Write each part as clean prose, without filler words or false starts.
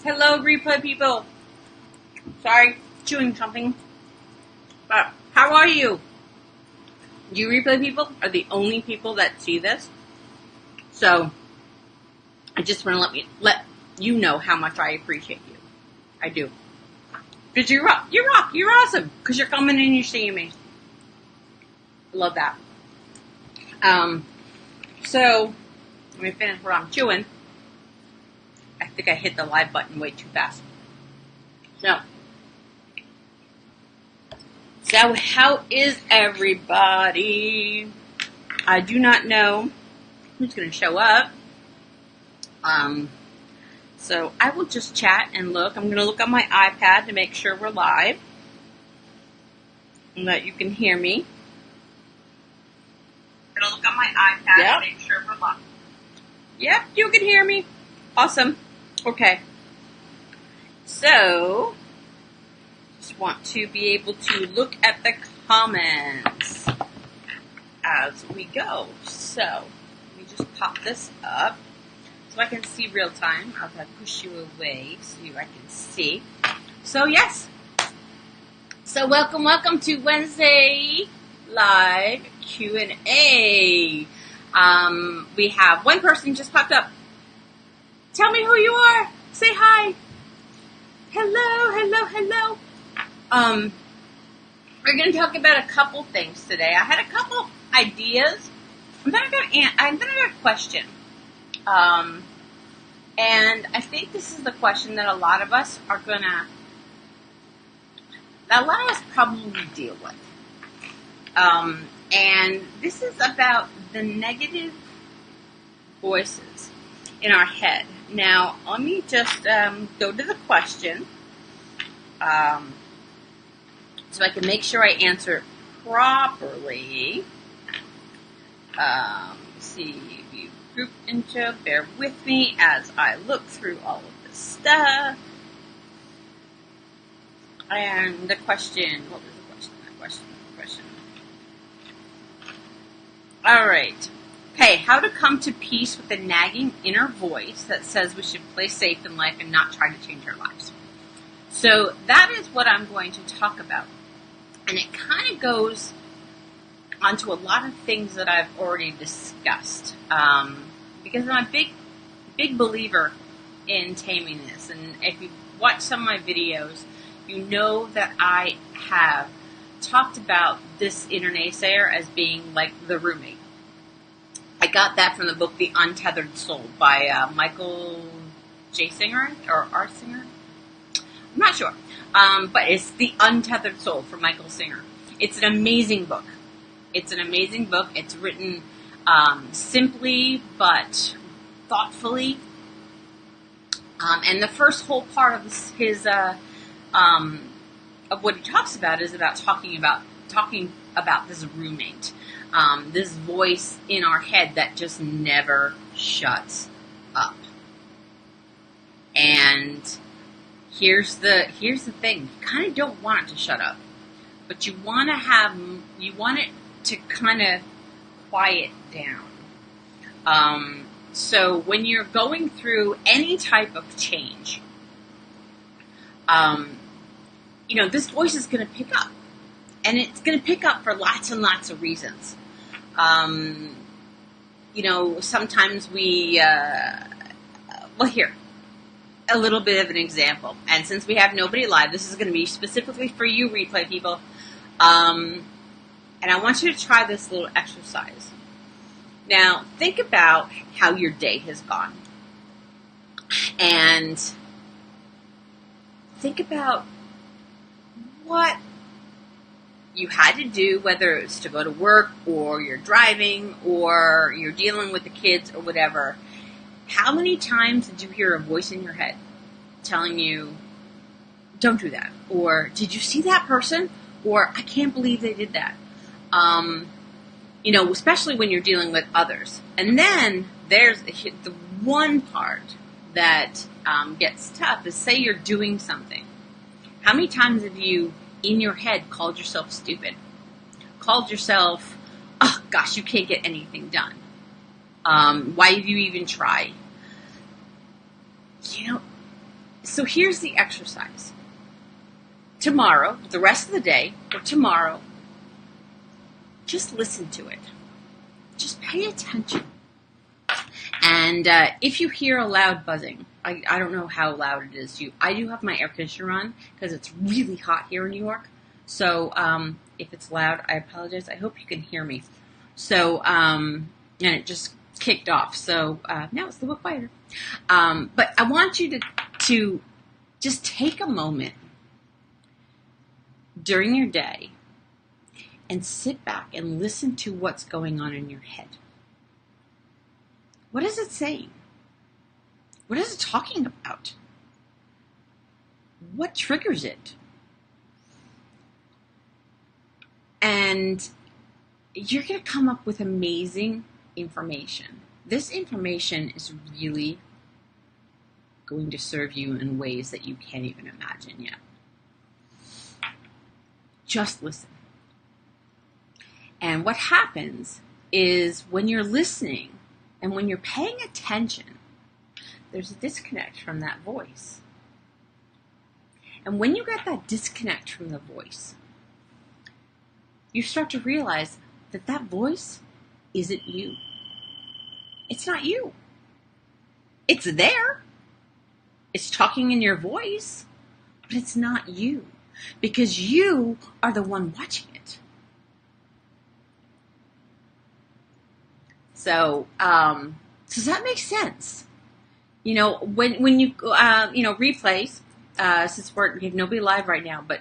Hello, replay people. Sorry, chewing something. But how are you? You replay people are the only people that see this. So I just want to let you know how much I appreciate you. I do. Because you rock. You rock. You're awesome. Because you're coming and you're seeing me. Love that. So let me finish what I'm chewing. I think I hit the live button way too fast. So how is everybody? I do not know who's going to show up. So I will just chat and look. I'm going to look on my iPad to make sure we're live and that you can hear me. I'm going to look on my iPad to make sure we're live. Yep, you can hear me. Awesome. Okay. So, just want to be able to look at the comments as we go. So, let me just pop this up so I can see real time. I'll have to push you away so I can see. So, yes. So, welcome to Wednesday Live Q&A. We have one person just popped up. Tell me who you are. Say hi. Hello. We're going to talk about a couple things today. I had a couple ideas. I'm going to go question. And I think this is the question that a lot of us probably deal with. And this is about the negative voices in our head. Now, let me just go to the question so I can make sure I answer it properly. See, view group intro. Bear with me as I look through all of this stuff. And the question, what was the question? All right. Okay, how to come to peace with the nagging inner voice that says we should play safe in life and not try to change our lives. So that is what I'm going to talk about. And it kind of goes onto a lot of things that I've already discussed. Because I'm a big believer in taming this. And if you watch some of my videos, you know that I have talked about this inner naysayer as being like the roommate. I got that from the book The Untethered Soul by Michael J. Singer or R. Singer. I'm not sure. But it's The Untethered Soul from Michael Singer. It's an amazing book. It's written simply but thoughtfully. And the first whole part of his of what he talks about is about talking about this roommate. This voice in our head that just never shuts up. And here's the thing. You kind of don't want it to shut up. But you want it to kind of quiet down. So when you're going through any type of change, this voice is going to pick up. And it's going to pick up for lots and lots of reasons. Sometimes we, here, a little bit of an example. And since we have nobody live, this is going to be specifically for you replay people. And I want you to try this little exercise. Now, think about how your day has gone. And think about what you had to do, whether it's to go to work or you're driving or you're dealing with the kids or whatever. How many times did you hear a voice in your head telling you, don't do that? Or, did you see that person? Or, I can't believe they did that. Especially when you're dealing with others. And then there's the one part that gets tough is, say you're doing something. How many times have you in your head called yourself stupid? Called yourself, oh gosh, you can't get anything done. Why do you even try? So here's the exercise. Tomorrow, the rest of the day, or tomorrow, just listen to it. Just pay attention. And if you hear a loud buzzing, I don't know how loud it is to you. I do have my air conditioner on because it's really hot here in New York. So if it's loud, I apologize. I hope you can hear me. So, and it just kicked off. So now it's a little quieter. But I want you to just take a moment during your day and sit back and listen to what's going on in your head. What is it saying? What is it talking about? What triggers it? And you're going to come up with amazing information. This information is really going to serve you in ways that you can't even imagine yet. Just listen. And what happens is when you're listening and when you're paying attention, there's a disconnect from that voice. And when you get that disconnect from the voice, you start to realize that that voice isn't you. It's not you. It's there. It's talking in your voice, but it's not you because you are the one watching it. So, does that make sense? You know, when you, replays, since we have nobody live right now, but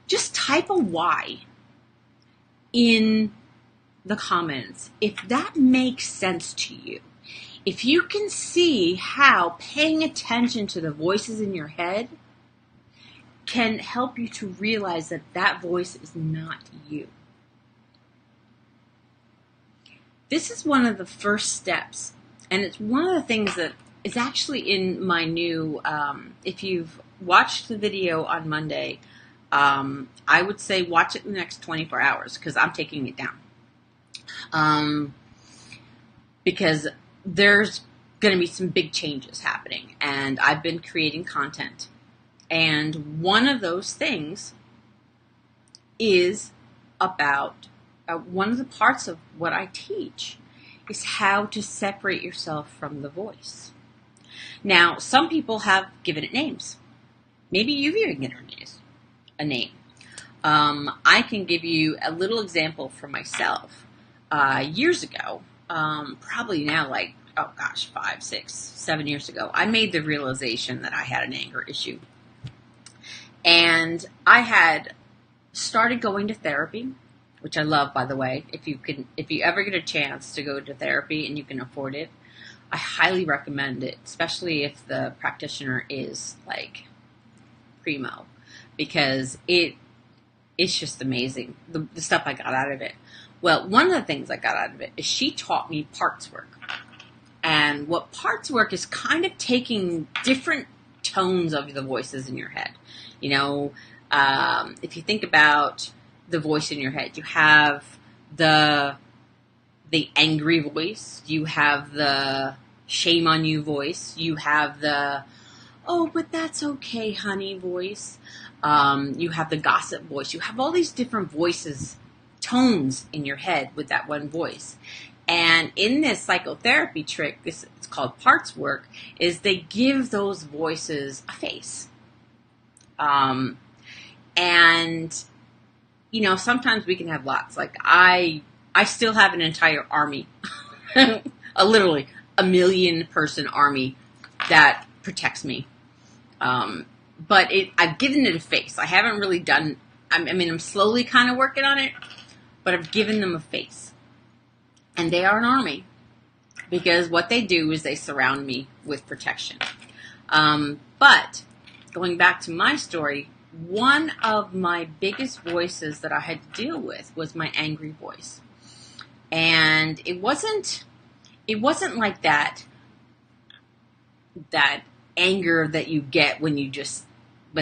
just type a Y in the comments if that makes sense to you. If you can see how paying attention to the voices in your head can help you to realize that that voice is not you. This is one of the first steps, and it's one of the things that is actually in my new, if you've watched the video on Monday, I would say watch it in the next 24 hours because I'm taking it down. Because there's going to be some big changes happening, and I've been creating content. And one of those things is about one of the parts of what I teach is how to separate yourself from the voice. Now, some people have given it names. Maybe you've even given it a name. I can give you a little example for myself. Years ago, probably now 5, 6, 7 years ago, I made the realization that I had an anger issue. And I had started going to therapy, which I love, by the way. If you ever get a chance to go to therapy and you can afford it, I highly recommend it, especially if the practitioner is primo, because it's just amazing, the stuff I got out of it. Well, one of the things I got out of it is she taught me parts work. And what parts work is kind of taking different tones of the voices in your head. You know, if you think about the voice in your head, you have the angry voice, you have the shame on you voice, you have the, oh, but that's okay, honey voice, you have the gossip voice, you have all these different voices, tones in your head with that one voice. And in this psychotherapy trick, it's called parts work, is they give those voices a face. And, you know, sometimes we can have lots. I still have an entire army, literally a 1 million person army that protects me. But I've given it a face. I haven't really done, I'm slowly kind of working on it, but I've given them a face. And they are an army because what they do is they surround me with protection. But going back to my story, one of my biggest voices that I had to deal with was my angry voice. And it wasn't like that anger that you get when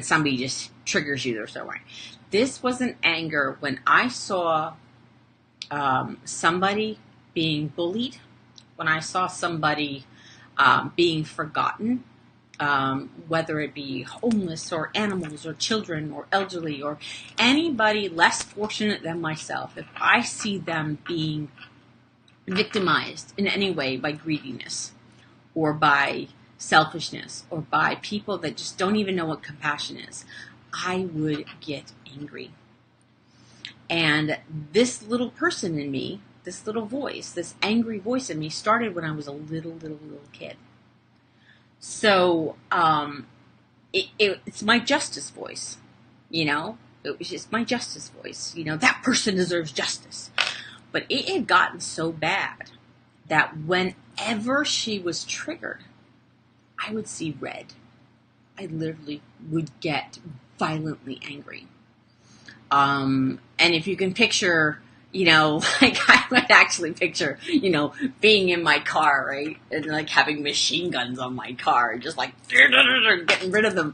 somebody just triggers you or something. This was an anger when I saw somebody being bullied, when I saw somebody being forgotten, whether it be homeless or animals or children or elderly or anybody less fortunate than myself, if I see them being victimized in any way by greediness or by selfishness or by people that just don't even know what compassion is, I would get angry. And this little person in me, this little voice, this angry voice in me started when I was a little kid. So it's my justice voice, you know. It was just my justice voice. You know, that person deserves justice. But it had gotten so bad that whenever she was triggered, I would see red. I literally would get violently angry. And if you can picture, you know, like I would actually picture, you know, being in my car, right? And like having machine guns on my car, just like getting rid of them.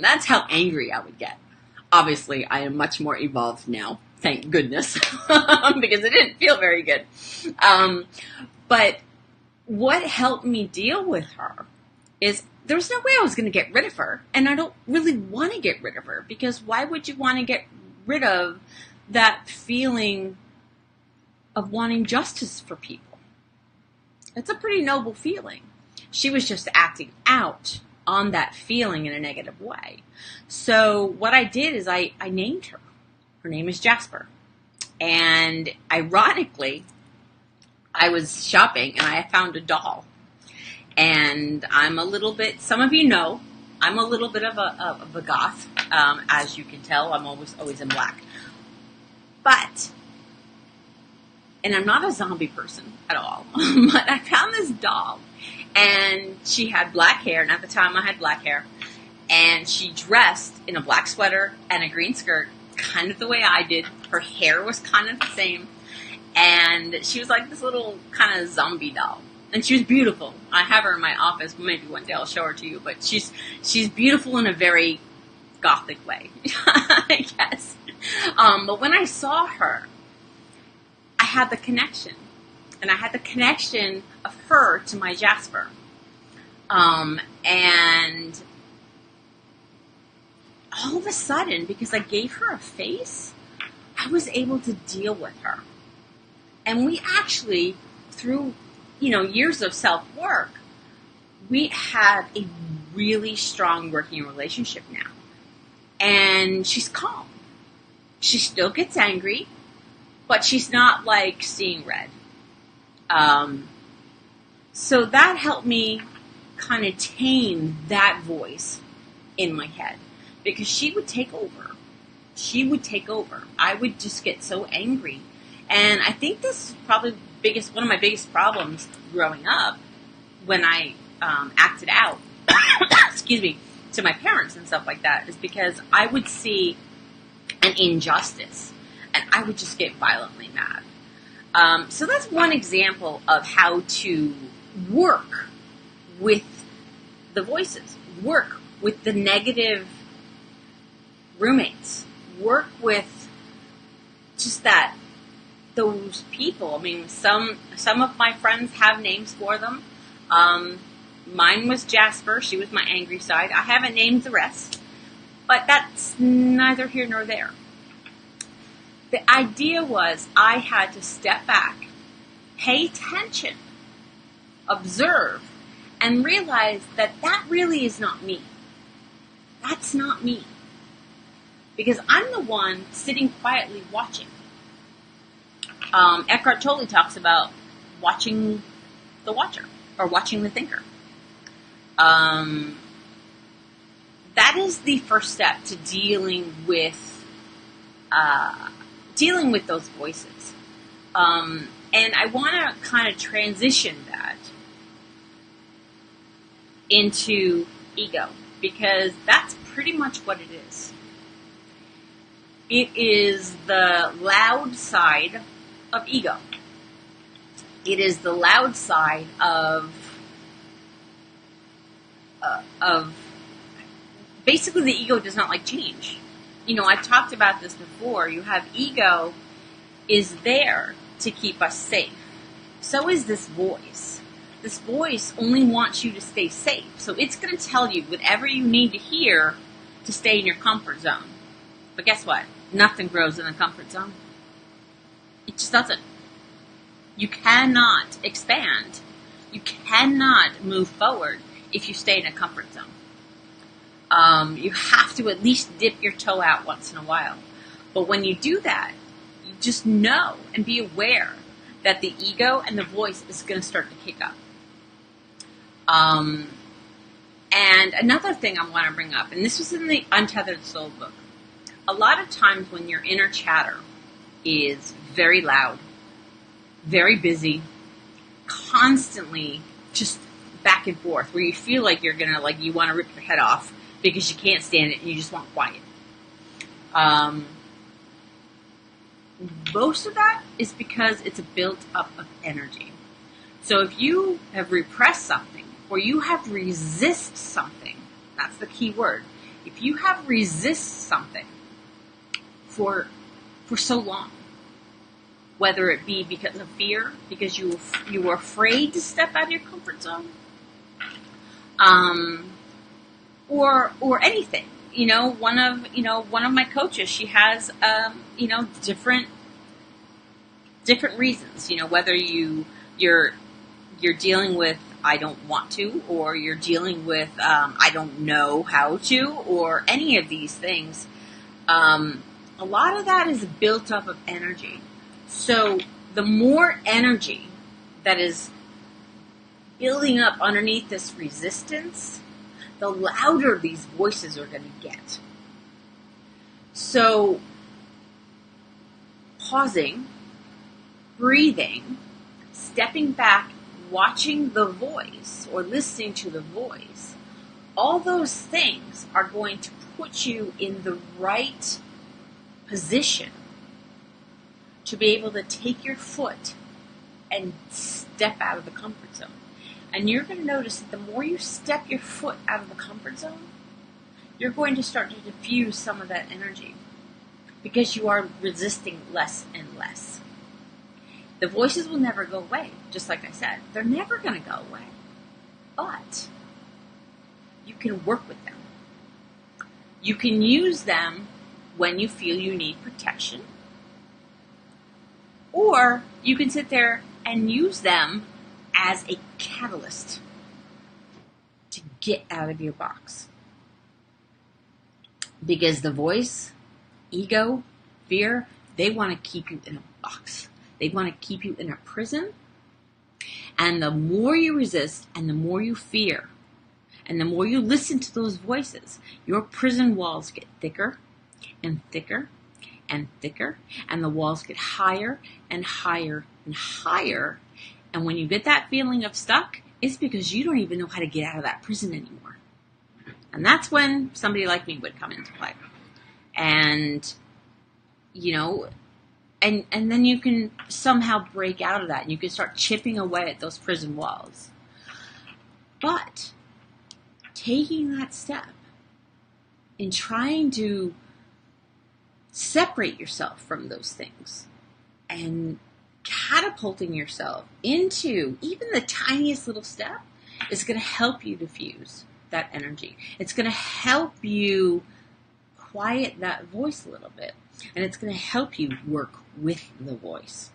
That's how angry I would get. Obviously, I am much more evolved now. Thank goodness. Because it didn't feel very good. But what helped me deal with her is there's no way I was going to get rid of her. And I don't really want to get rid of her, because why would you want to get rid of that feeling of wanting justice for people? It's a pretty noble feeling. She was just acting out on that feeling in a negative way. So what I did is I named her. Her name is Jasper. And ironically, I was shopping and I found a doll. And I'm a little bit, some of you know, I'm a little bit of a goth. As you can tell, I'm always in black. But, and I'm not a zombie person at all, but I found this doll, and she had black hair, and at the time I had black hair, and she dressed in a black sweater and a green skirt, kind of the way I did. Her hair was kind of the same, and she was like this little kind of zombie doll, and she was beautiful. I have her in my office. Maybe one day I'll show her to you, but she's beautiful in a very gothic way, I guess. But when I saw her, I had the connection. And I had the connection of her to my Jasper. And all of a sudden, because I gave her a face, I was able to deal with her. And we actually, through, years of self-work, we have a really strong working relationship now. And she's calm. She still gets angry, but she's not like seeing red. So that helped me kind of tame that voice in my head, because she would take over. I would just get so angry. And I think this is probably one of my biggest problems growing up when I acted out, excuse me, to my parents and stuff like that, is because I would see an injustice and I would just get violently mad. So that's one example of how to work with the voices, work with the negative roommates, work with just those people. I mean, some of my friends have names for them. Mine was Jasper. She was my angry side. I haven't named the rest, but that's neither here nor there. The idea was I had to step back, pay attention, observe, and realize that really is not me. That's not me. Because I'm the one sitting quietly watching. Eckhart Tolle talks about watching the watcher, or watching the thinker. That is the first step to dealing with those voices. And I want to kind of transition that into ego, because that's pretty much what it is. It is the loud side of ego. It is the loud side of basically the ego does not like change. I've talked about this before. You have ego is there to keep us safe. So is this voice. this voice only wants you to stay safe. So it's going to tell you whatever you need to hear to stay in your comfort zone. But guess what? Nothing grows in a comfort zone. It just doesn't. You cannot expand. You cannot move forward if you stay in a comfort zone. You have to at least dip your toe out once in a while. But when you do that, you just know and be aware that the ego and the voice is going to start to kick up. And another thing I want to bring up, and this was in the Untethered Soul book, a lot of times when your inner chatter is very loud, very busy, constantly just back and forth, where you feel like you're gonna, like, you want to rip your head off because you can't stand it and you just want quiet. Most of that is because it's a built-up of energy. So if you have repressed something, or you have resist something, that's the key word. If you have resist something for so long, whether it be because of fear, because you were afraid to step out of your comfort zone, or anything. One of my coaches, she has different reasons. Whether you're dealing with I don't want to, or you're dealing with I don't know how to, or any of these things. A lot of that is built up of energy. So the more energy that is building up underneath this resistance, the louder these voices are going to get. So pausing, breathing, stepping back, watching the voice or listening to the voice, all those things are going to put you in the right position to be able to take your foot and step out of the comfort zone. And you're going to notice that the more you step your foot out of the comfort zone, you're going to start to diffuse some of that energy because you are resisting less and less. The voices will never go away, just like I said. They're never going to go away. But you can work with them. You can use them when you feel you need protection. Or you can sit there and use them as a catalyst to get out of your box. Because the voice, ego, fear, they want to keep you in a box. They want to keep you in a prison. And the more you resist and the more you fear and the more you listen to those voices, your prison walls get thicker and thicker and thicker, and the walls get higher and higher and higher. And when you get that feeling of stuck, it's because you don't even know how to get out of that prison anymore. And that's when somebody like me would come into play. And, and then you can somehow break out of that, and you can start chipping away at those prison walls. But taking that step and trying to separate yourself from those things and catapulting yourself into even the tiniest little step is going to help you diffuse that energy. It's going to help you quiet that voice a little bit. And it's going to help you work with the voice.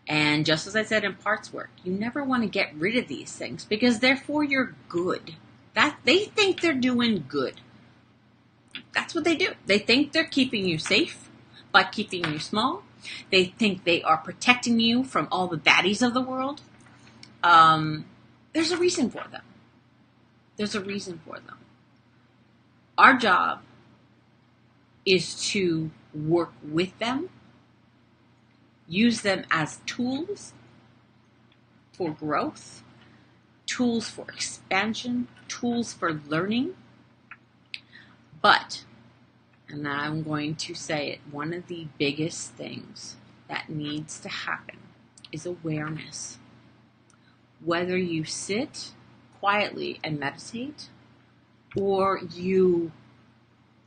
And just as I said in parts work, you never want to get rid of these things because they're for your good. That they think they're doing good. That's what they do. They think they're keeping you safe by keeping you small. They think they are protecting you from all the baddies of the world. There's a reason for them. There's a reason for them. Our job is to work with them, use them as tools for growth, tools for expansion, tools for learning. But, and I'm going to say it, one of the biggest things that needs to happen is awareness. Whether you sit quietly and meditate, or you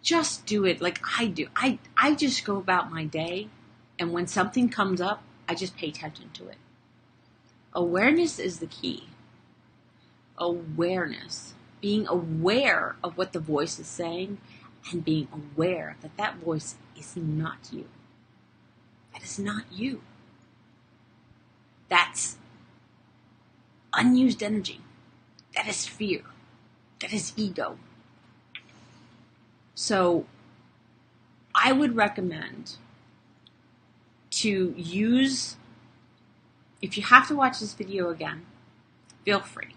just do it like I do. I just go about my day, and when something comes up, I just pay attention to it. Awareness is the key. awareness, being aware of what the voice is saying, and being aware that that voice is not you. That is not you. That's unused energy. That is fear. That is ego. So I would recommend to use, if you have to watch this video again, feel free.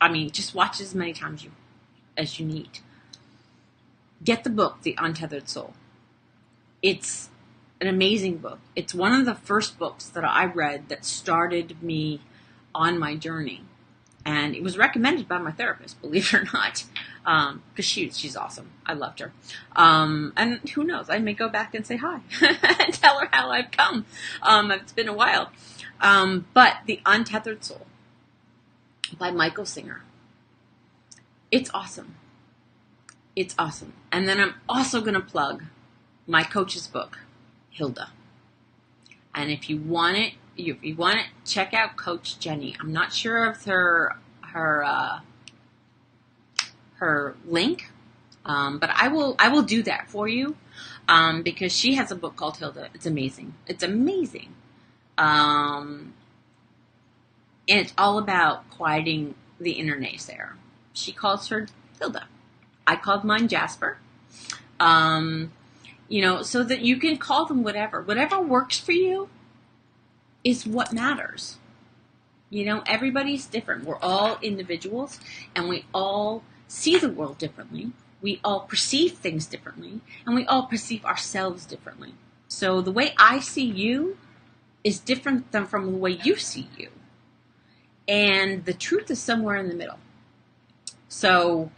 I mean, just watch as many times as you need. Get the book, The Untethered Soul. It's an amazing book. It's one of the first books that I read that started me on my journey. And it was recommended by my therapist, believe it or not, because she's awesome. I loved her. And who knows, I may go back and say hi and tell her how I've come. It's been a while. But The Untethered Soul by Michael Singer. It's awesome. It's awesome. And then I'm also going to plug my coach's book, Hilda. And if you want it, check out Coach Jenny. I'm not sure of her link, but I will do that for you, because she has a book called Hilda. It's amazing. It's amazing. And it's all about quieting the inner naysayer. She calls her Hilda. I called mine Jasper. So that you can call them whatever. Whatever works for you is what matters. Everybody's different. We're all individuals, and we all see the world differently. We all perceive things differently, and we all perceive ourselves differently. So the way I see you is different than from the way you see you. And the truth is somewhere in the middle. So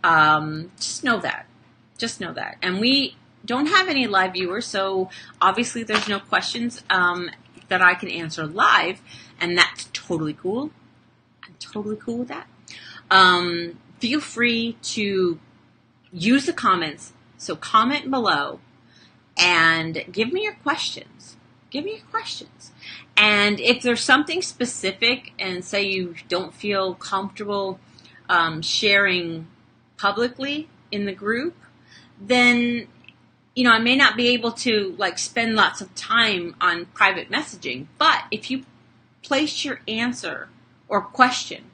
just know that. Just know that. And we don't have any live viewers, so obviously there's no questions that I can answer live, and that's totally cool. I'm totally cool with that. Feel free to use the comments. So comment below and give me your questions. Give me your questions. And if there's something specific, and say you don't feel comfortable sharing publicly in the group, then I may not be able to spend lots of time on private messaging. But if you place your answer or question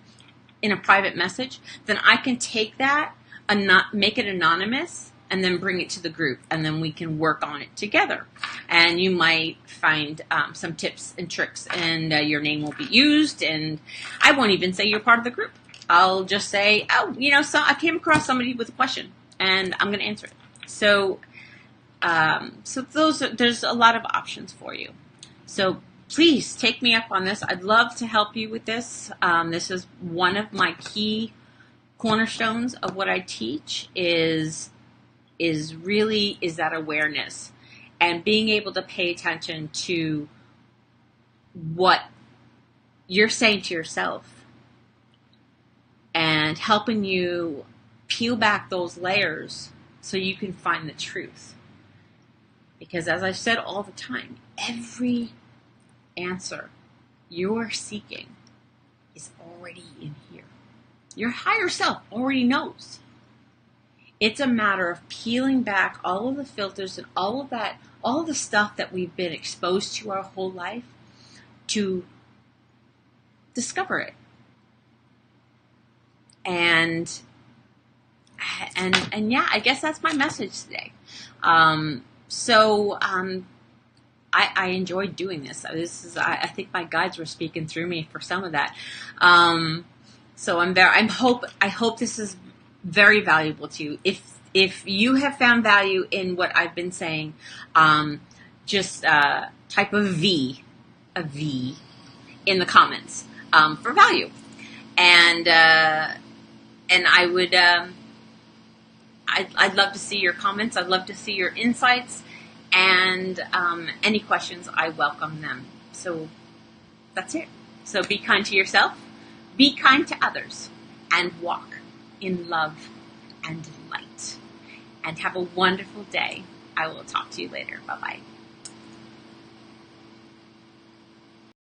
in a private message, then I can take that and not make it anonymous and then bring it to the group, and then we can work on it together. And you might find some tips and tricks, and your name will be used, and I won't even say you're part of the group. I'll just say, so I came across somebody with a question, and I'm going to answer it. So there's a lot of options for you. So please take me up on this. I'd love to help you with this. This is one of my key cornerstones of what I teach is that awareness and being able to pay attention to what you're saying to yourself and helping you peel back those layers so you can find the truth. Because as I've said all the time, every answer you're seeking is already in here. Your higher self already knows. It's a matter of peeling back all of the filters and all of the stuff that we've been exposed to our whole life to discover it. And yeah, I guess that's my message today. I enjoyed doing this. I think my guides were speaking through me for some of that. So I hope this is very valuable to you. If you have found value in what I've been saying, just type a V in the comments for value, and I would. I'd love to see your comments. I'd love to see your insights, and any questions. I welcome them. So that's it. So be kind to yourself, be kind to others, and walk in love and light. And have a wonderful day. I will talk to you later. Bye-bye.